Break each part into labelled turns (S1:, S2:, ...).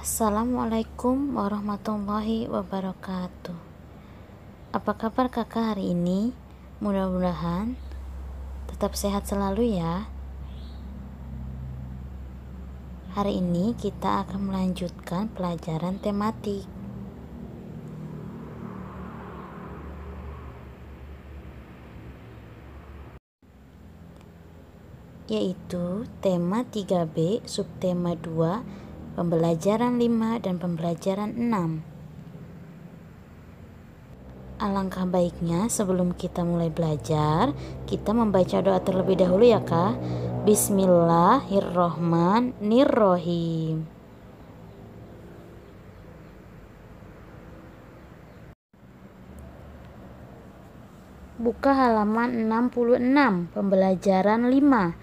S1: Assalamualaikum warahmatullahi wabarakatuh. Apa kabar kakak hari ini? Mudah-mudahan tetap sehat selalu ya. Hari ini kita akan melanjutkan pelajaran tematik, yaitu tema 3B, subtema 2, pembelajaran 5 dan pembelajaran 6. Alangkah baiknya sebelum kita mulai belajar, kita membaca doa terlebih dahulu ya kak. Bismillahirrohmanirrohim. Buka halaman 66, pembelajaran 5.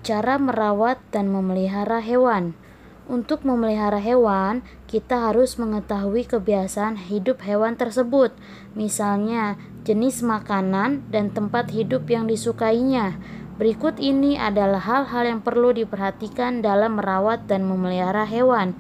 S1: Cara merawat dan memelihara hewan. Untuk memelihara hewan, kita harus mengetahui kebiasaan hidup hewan tersebut, misalnya jenis makanan dan tempat hidup yang disukainya. Berikut ini adalah hal-hal yang perlu diperhatikan dalam merawat dan memelihara hewan.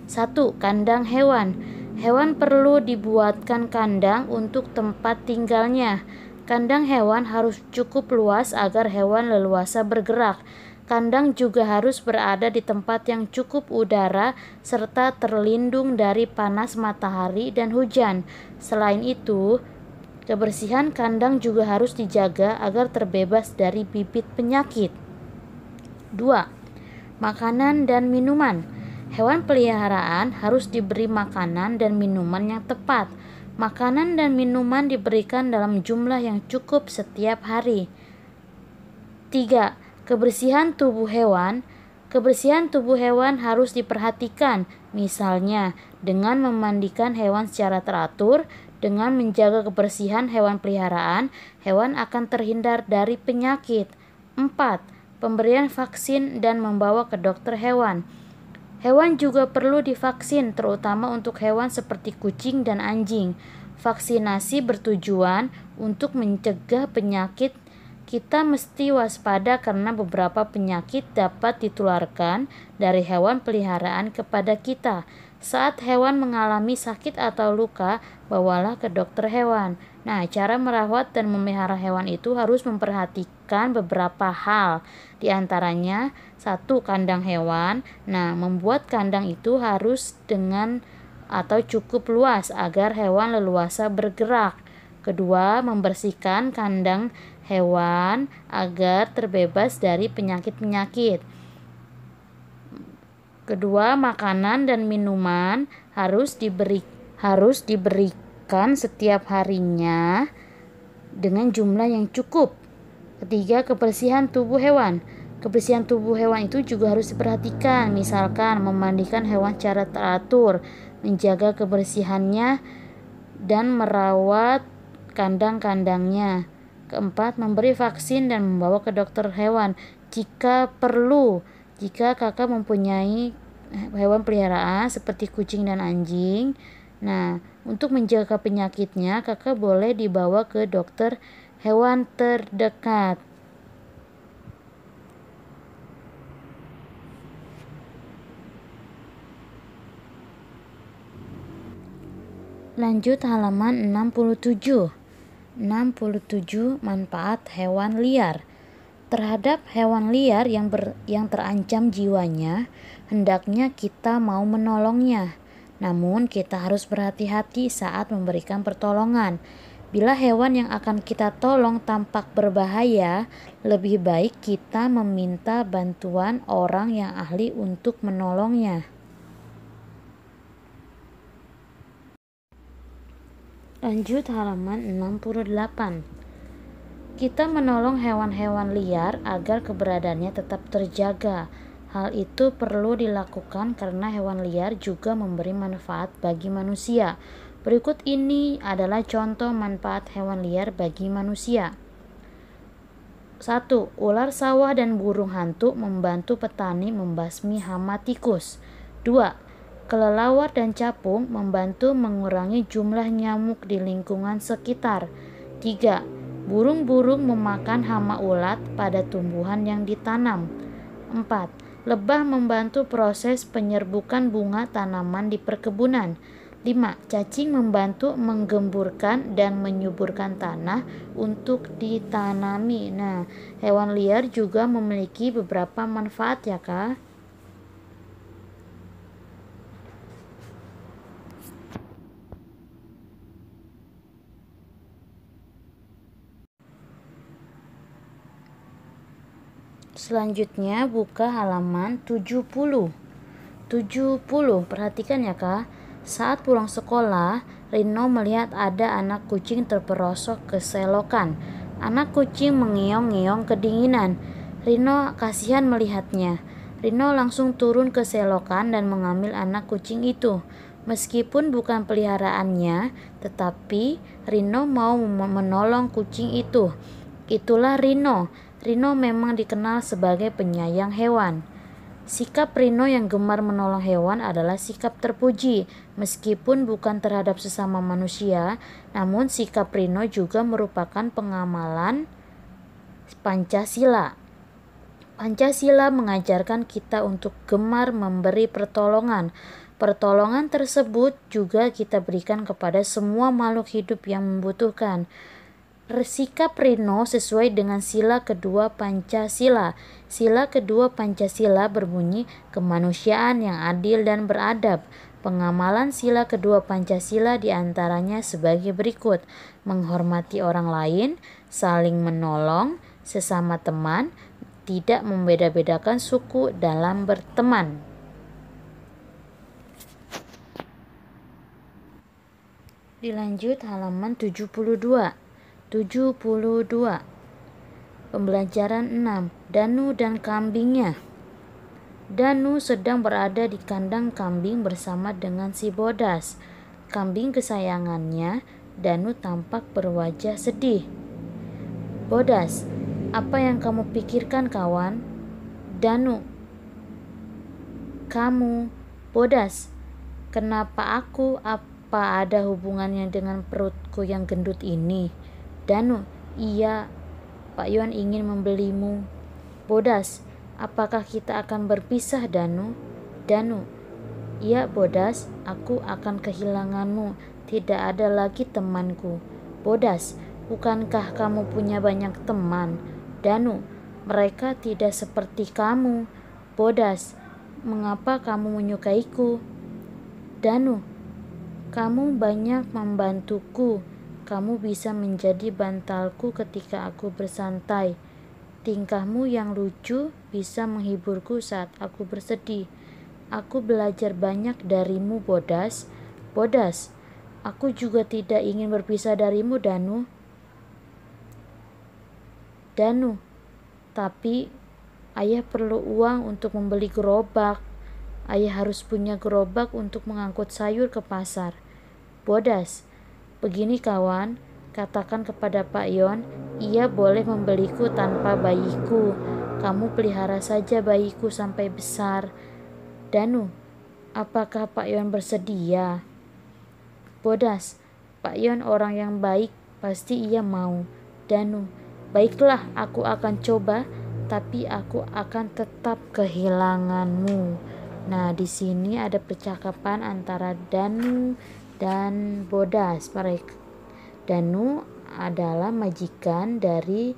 S1: 1. Kandang hewan. Hewan perlu dibuatkan kandang untuk tempat tinggalnya. Kandang hewan harus cukup luas agar hewan leluasa bergerak. Kandang juga harus berada di tempat yang cukup udara serta terlindung dari panas matahari dan hujan. Selain itu, kebersihan kandang juga harus dijaga agar terbebas dari bibit penyakit. 2. Makanan dan minuman. Hewan peliharaan harus diberi makanan dan minuman yang tepat. Makanan dan minuman diberikan dalam jumlah yang cukup setiap hari. 3. Kebersihan tubuh hewan. Kebersihan tubuh hewan harus diperhatikan, misalnya dengan memandikan hewan secara teratur. Dengan menjaga kebersihan hewan peliharaan, hewan akan terhindar dari penyakit. 4. Pemberian vaksin dan membawa ke dokter hewan. Hewan juga perlu divaksin, terutama untuk hewan seperti kucing dan anjing. Vaksinasi bertujuan untuk mencegah penyakit. Kita mesti waspada karena beberapa penyakit dapat ditularkan dari hewan peliharaan kepada kita. Saat hewan mengalami sakit atau luka, bawalah ke dokter hewan. Nah, cara merawat dan memelihara hewan itu harus memperhatikan beberapa hal. Di antaranya, 1. Kandang hewan. Nah, membuat kandang itu harus dengan atau cukup luas agar hewan leluasa bergerak. 2. Membersihkan kandang hewan agar terbebas dari penyakit-penyakit. 2. Makanan dan minuman harus diberikan setiap harinya dengan jumlah yang cukup. 3. Kebersihan tubuh hewan. Kebersihan tubuh hewan itu juga harus diperhatikan, misalkan memandikan hewan secara teratur, menjaga kebersihannya, dan merawat kandang-kandangnya. 4. Memberi vaksin dan membawa ke dokter hewan jika perlu. Jika kakak mempunyai hewan peliharaan seperti kucing dan anjing, nah, untuk menjaga penyakitnya, kakak boleh dibawa ke dokter hewan terdekat. Lanjut halaman 67. 67. Manfaat hewan liar. Terhadap hewan liar yang terancam jiwanya, hendaknya kita mau menolongnya. Namun kita harus berhati-hati saat memberikan pertolongan. Bila hewan yang akan kita tolong tampak berbahaya, lebih baik kita meminta bantuan orang yang ahli untuk menolongnya. Lanjut halaman 68. Kita menolong hewan-hewan liar agar keberadaannya tetap terjaga. Hal itu perlu dilakukan karena hewan liar juga memberi manfaat bagi manusia. Berikut ini adalah contoh manfaat hewan liar bagi manusia. 1. Ular sawah dan burung hantu membantu petani membasmi hama tikus. 2. Kelelawar dan capung membantu mengurangi jumlah nyamuk di lingkungan sekitar. 3. Burung-burung memakan hama ulat pada tumbuhan yang ditanam. 4. Lebah membantu proses penyerbukan bunga tanaman di perkebunan. 5. Cacing membantu menggemburkan dan menyuburkan tanah untuk ditanami. Nah, hewan liar juga memiliki beberapa manfaat ya, Kak. Selanjutnya buka halaman 70. Perhatikan ya, Kak. Saat pulang sekolah, Rino melihat ada anak kucing terperosok ke selokan. Anak kucing mengeong-ngeong kedinginan. Rino kasihan melihatnya. Rino langsung turun ke selokan dan mengambil anak kucing itu. Meskipun bukan peliharaannya, tetapi Rino mau menolong kucing itu. Itulah Rino. Rino memang dikenal sebagai penyayang hewan. Sikap Rino yang gemar menolong hewan adalah sikap terpuji. Meskipun bukan terhadap sesama manusia, namun sikap Rino juga merupakan pengamalan Pancasila. Pancasila mengajarkan kita untuk gemar memberi pertolongan. Pertolongan tersebut juga kita berikan kepada semua makhluk hidup yang membutuhkan. Sikap Rino sesuai dengan sila kedua Pancasila. Sila kedua Pancasila berbunyi kemanusiaan yang adil dan beradab. Pengamalan sila kedua Pancasila diantaranya sebagai berikut: menghormati orang lain, saling menolong sesama teman, tidak membeda-bedakan suku dalam berteman. Dilanjut halaman 72. Pembelajaran 6. Danu dan kambingnya. Danu sedang berada di kandang kambing bersama dengan si Bodas, kambing kesayangannya. Danu tampak berwajah sedih. Bodas, apa yang kamu pikirkan, kawan? Danu, kamu. Bodas, kenapa aku? Apa ada hubungannya dengan perutku yang gendut ini? Danu, iya, Pak Yon ingin membelimu. Bodas, apakah kita akan berpisah, Danu? Danu, iya Bodas, aku akan kehilanganmu. Tidak ada lagi temanku. Bodas, bukankah kamu punya banyak teman? Danu, mereka tidak seperti kamu. Bodas, mengapa kamu menyukaiku? Danu, kamu banyak membantuku. Kamu bisa menjadi bantalku ketika aku bersantai. Tingkahmu yang lucu bisa menghiburku saat aku bersedih. Aku belajar banyak darimu, Bodas. Bodas, aku juga tidak ingin berpisah darimu, Danu. Danu, tapi ayah perlu uang untuk membeli gerobak. Ayah harus punya gerobak untuk mengangkut sayur ke pasar. Bodas, begini kawan, katakan kepada Pak Yon, ia boleh membeliku tanpa bayiku. Kamu pelihara saja bayiku sampai besar. Danu, apakah Pak Yon bersedia? Bodas, Pak Yon orang yang baik, pasti ia mau. Danu, baiklah, aku akan coba, tapi aku akan tetap kehilanganmu. Nah, di sini ada percakapan antara Danu dan Bodas. Danu adalah majikan dari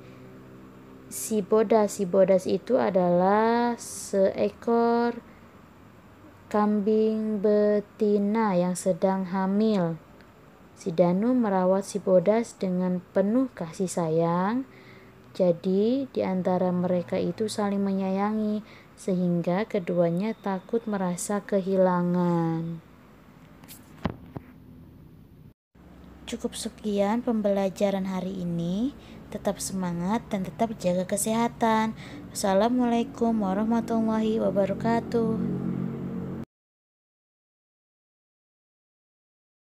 S1: si Bodas. Si Bodas itu adalah seekor kambing betina yang sedang hamil. Si Danu merawat si Bodas dengan penuh kasih sayang. Jadi di antara mereka itu saling menyayangi sehingga keduanya takut merasa kehilangan. Cukup sekian pembelajaran hari ini. Tetap semangat dan tetap jaga kesehatan. Assalamualaikum warahmatullahi wabarakatuh.